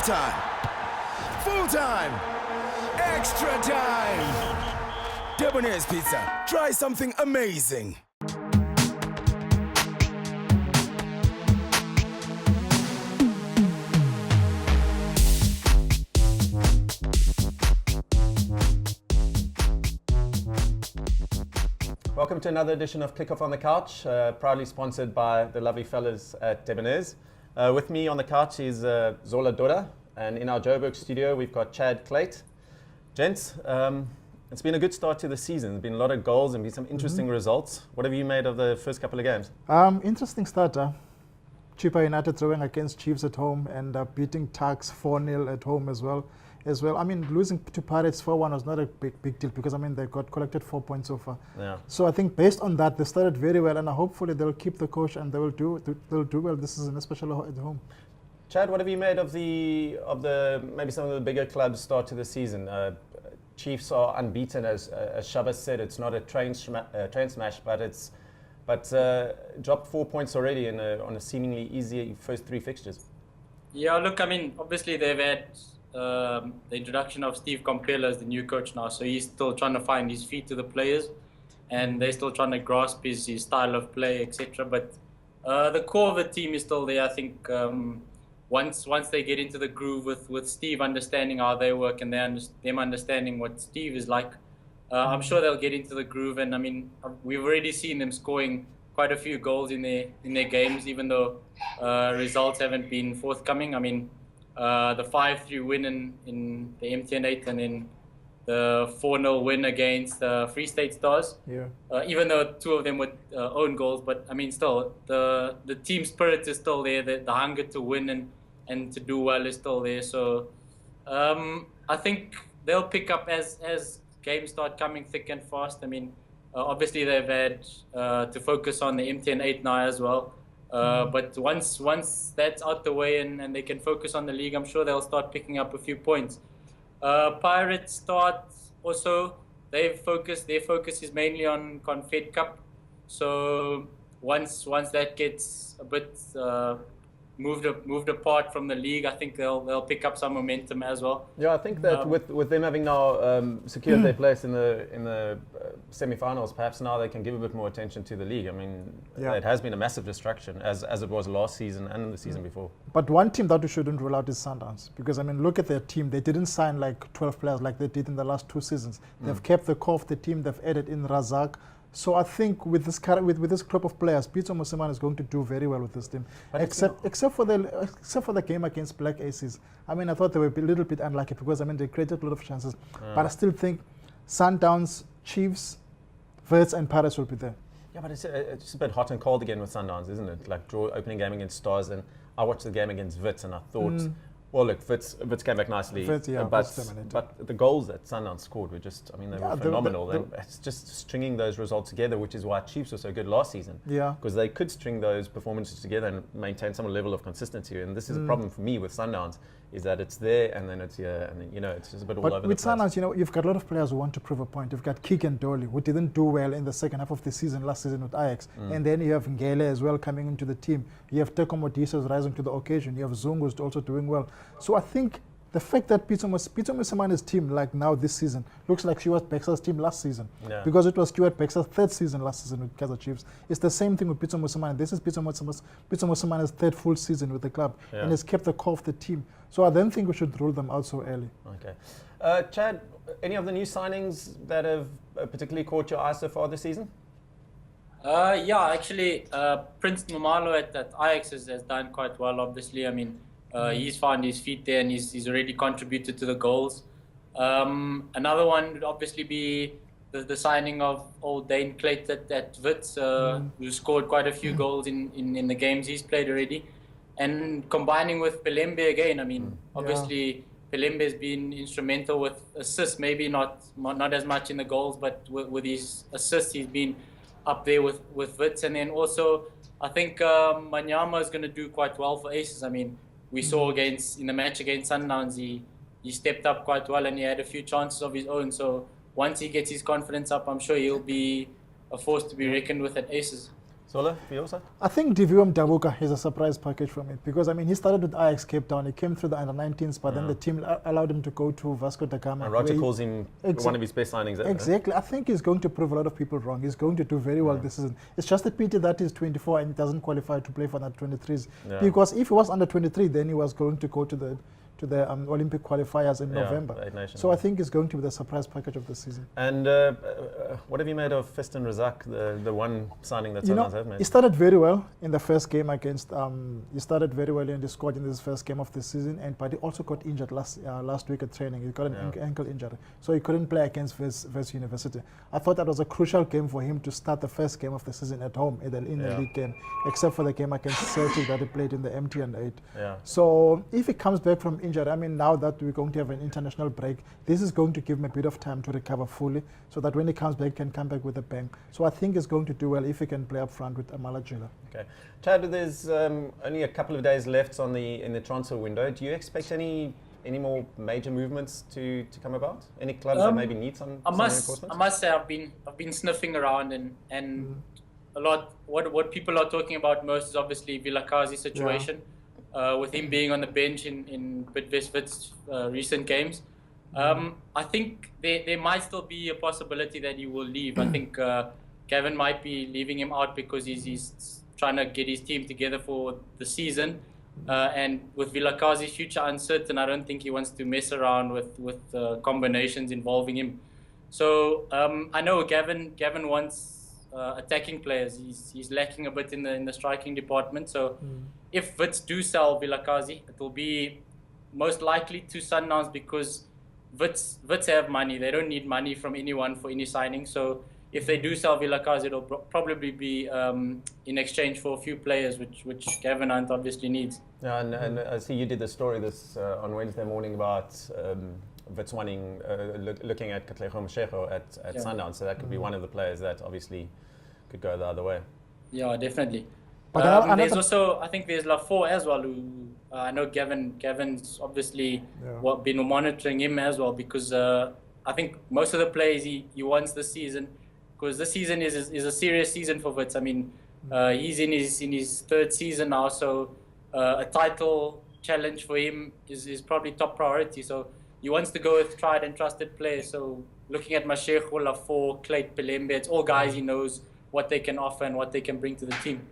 Halftime. Full time. Extra time. Debonair's Pizza. Try something amazing. Welcome to another edition of Click Off on the Couch, proudly sponsored by the lovely fellas at Debonair's. With me on the couch is Zola Dora, and in our Joburg studio we've got Chad Clayt. Gents, it's been a good start to the season. There's been a lot of goals and been some interesting results. What have you made of the first couple of games? Interesting starter. Chippa United throwing against Chiefs at home and beating Tuks 4-0 at home as well. I mean, losing to Pirates 4-1 was not a big deal because, I mean, they got collected 4 points so far. Yeah. So I think based on that, they started very well, and hopefully they'll keep the coach and they'll do well this season, especially at home. Chad, what have you made of the maybe some of the bigger clubs' start to the season? Chiefs are unbeaten, as Shabba said. It's not a train smash, but dropped 4 points already on a seemingly easy first three fixtures. Yeah, look, I mean, obviously they've had the introduction of Steve Compella as the new coach now, so he's still trying to find his feet to the players, and they're still trying to grasp his style of play, etc. But the core of the team is still there. I think once they get into the groove with Steve understanding how they work and them understanding what Steve is like, I'm sure they'll get into the groove. And I mean, we've already seen them scoring quite a few goals in their games, even though results haven't been forthcoming. I mean, the 5-3 win in the MTN 8 and then the 4-0 win against the Free State Stars. Yeah. Even though two of them were own goals, but I mean, still the team spirit is still there. The hunger to win and to do well is still there. So I think they'll pick up as games start coming thick and fast. I mean, obviously they've had to focus on the MTN 8 now as well. But once that's out the way and they can focus on the league, I'm sure they'll start picking up a few points. Pirates start also, their focus is mainly on Confed Cup. So once that gets a bit moved apart from the league, I think they'll pick up some momentum as well. Yeah, I think that with them having now secured their place in the semi-finals, perhaps now they can give a bit more attention to the league. I mean, it has been a massive distraction as it was last season and the season before. But one team that we shouldn't rule out is Sundowns, because I mean, look at their team. They didn't sign like 12 players like they did in the last 2 seasons. They've kept the core of the team. They've added in Razak. So I think with this group of players, Peter Moseman is going to do very well with this team. But except for the game against Black Aces. I mean, I thought they were a little bit unlucky because I mean they created a lot of chances. But I still think Sundowns, Chiefs, Wits and Pirates will be there. Yeah, but it's just a bit hot and cold again with Sundowns, isn't it? Like draw opening game against Stars, and I watched the game against Wits and I thought, well, look, Wits came back nicely, Wits, yeah, but the goals that Sundowns scored were just, I mean, they were phenomenal. It's just stringing those results together, which is why Chiefs were so good last season. Yeah. Because they could string those performances together and maintain some level of consistency. And this is a problem for me with Sundowns, is that it's there and then it's here, and then, you know, it's just a bit all over the place. But with Sundowns, you know, you've got a lot of players who want to prove a point. You've got Keegan Dolly, who didn't do well in the second half of the season last season with Ajax. And then you have Ngele as well coming into the team. You have Teko Modise rising to the occasion. You have Zungu who's also doing well. So I think the fact that Peter Mosemani's team, like now this season, looks like Stuart Baxter's team last season. Yeah. Because it was Stuart Baxter's 3rd season last season with Kaizer Chiefs. It's the same thing with Peter Mosemani. This is Peter Mosemani's 3rd full season with the club. Yeah. And has kept the core of the team. So I don't think we should rule them out so early. Okay. Chad, any of the new signings that have particularly caught your eye so far this season? Yeah, actually, Prince Nomalo at Ajax has done quite well, obviously. I mean, he's found his feet there and he's already contributed to the goals. Another one would obviously be the signing of old Dane Clayt at Wits, who scored quite a few goals in the games he's played already. And combining with Pelembe again, I mean, obviously Pelembe has been instrumental with assists, maybe not as much in the goals, but with his assists, he's been up there with Wits. And then also, I think Manyama is going to do quite well for Aces. I mean, we saw in the match against Sundowns, he stepped up quite well and he had a few chances of his own. So once he gets his confidence up, I'm sure he'll be a force to be reckoned with at Aces. Zola, for your side? I think Divium Dabuka is a surprise package for me because, I mean, he started with Ajax Cape Town. He came through the under-19s, but then the team allowed him to go to Vasco da Gama. And Roger calls him one of his best signings ever. Exactly. I think he's going to prove a lot of people wrong. He's going to do very well this season. It's just a pity that he's 24 and he doesn't qualify to play for the 23s. Yeah. Because if he was under 23, then he was going to go to the Olympic qualifiers in November. the Eight Nations. So I think it's going to be the surprise package of the season. And what have you made of Fiston Razak, the one signing that Sundowns have made? He started very well in the first game against. He started very well and he scored in this first game of the season. But he also got injured last week at training. He got an ankle injury, so he couldn't play against Wits University. I thought that was a crucial game for him to start the first game of the season at home in the league game, except for the game against Celtic that he played in the MTN 8. Yeah. So if he comes back from injury, I mean, now that we're going to have an international break, this is going to give him a bit of time to recover fully, so that when he comes back, he can come back with a bang. So I think he's going to do well if he can play up front with Amala Jula. Okay, Chad, there's only a couple of days left in the transfer window. Do you expect any more major movements to come about? Any clubs that maybe need some reinforcements? I must say I've been sniffing around and a lot. What people are talking about most is obviously Vilakazi's situation. Yeah. With him being on the bench in Bidvest Wits recent games. I think there might still be a possibility that he will leave. I think Gavin might be leaving him out because he's trying to get his team together for the season. And with Vilakazi's future uncertain, I don't think he wants to mess around with combinations involving him. So I know Gavin wants attacking players. He's lacking a bit in the striking department. So if Wits do sell Vilakazi, it will be most likely to Sundowns because Wits have money. They don't need money from anyone for any signing. So if they do sell Vilakazi, it'll probably be in exchange for a few players, which Gavin Hunt obviously needs. Yeah, and I see you did the story on Wednesday morning about Wits wanting looking at Katlego Mashego at Sundowns. So that could be one of the players that obviously could go the other way. Yeah, definitely. But there's also, I think there's Lafort as well, who I know Gavin's obviously been monitoring him as well because I think most of the players he wants this season, because this season is a serious season for Wits. I mean, he's in his third season now, so a title challenge for him is probably top priority. So he wants to go with tried and trusted players. So looking at Mashego, Lafort, Clayt Pelembe, it's all guys he knows what they can offer and what they can bring to the team.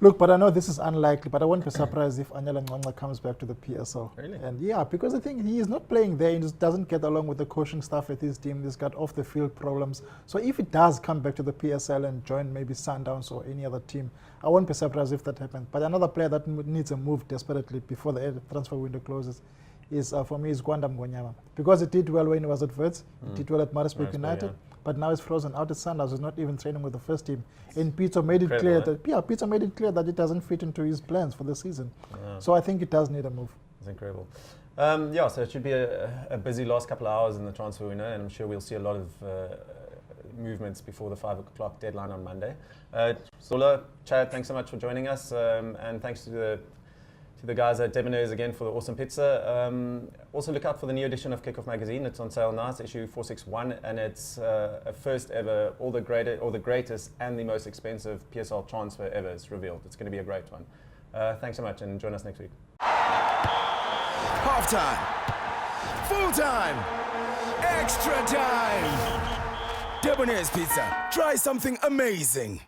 Look, but I know this is unlikely, but I won't be surprised if Anyala Ngqongqa comes back to the PSL. Really? And yeah, because I think he is not playing there. He just doesn't get along with the coaching staff at his team. He's got off-the-field problems. So if he does come back to the PSL and join maybe Sundowns or any other team, I won't be surprised if that happens. But another player that needs a move desperately before the transfer window closes is, for me, is Gwanda Mngonyama. Because he did well when he was at Wits. He did well at Maritzburg United. Yeah. But now he's frozen out at Sundowns. He's not even training with the first team. And Peter made it clear that it doesn't fit into his plans for the season. Yeah. So I think it does need a move. That's incredible. So it should be a busy last couple of hours in the transfer window, and I'm sure we'll see a lot of movements before the 5 o'clock deadline on Monday. Zola, Chad, thanks so much for joining us, and thanks to the guys at Debonair's again for the awesome pizza. Also look out for the new edition of Kickoff Magazine. It's on sale now. It's issue 461, and it's a first ever, all the greatest and the most expensive PSL transfer ever is revealed. It's going to be a great one. Thanks so much, and join us next week. Halftime, full time, extra time. Debonair's Pizza. Try something amazing.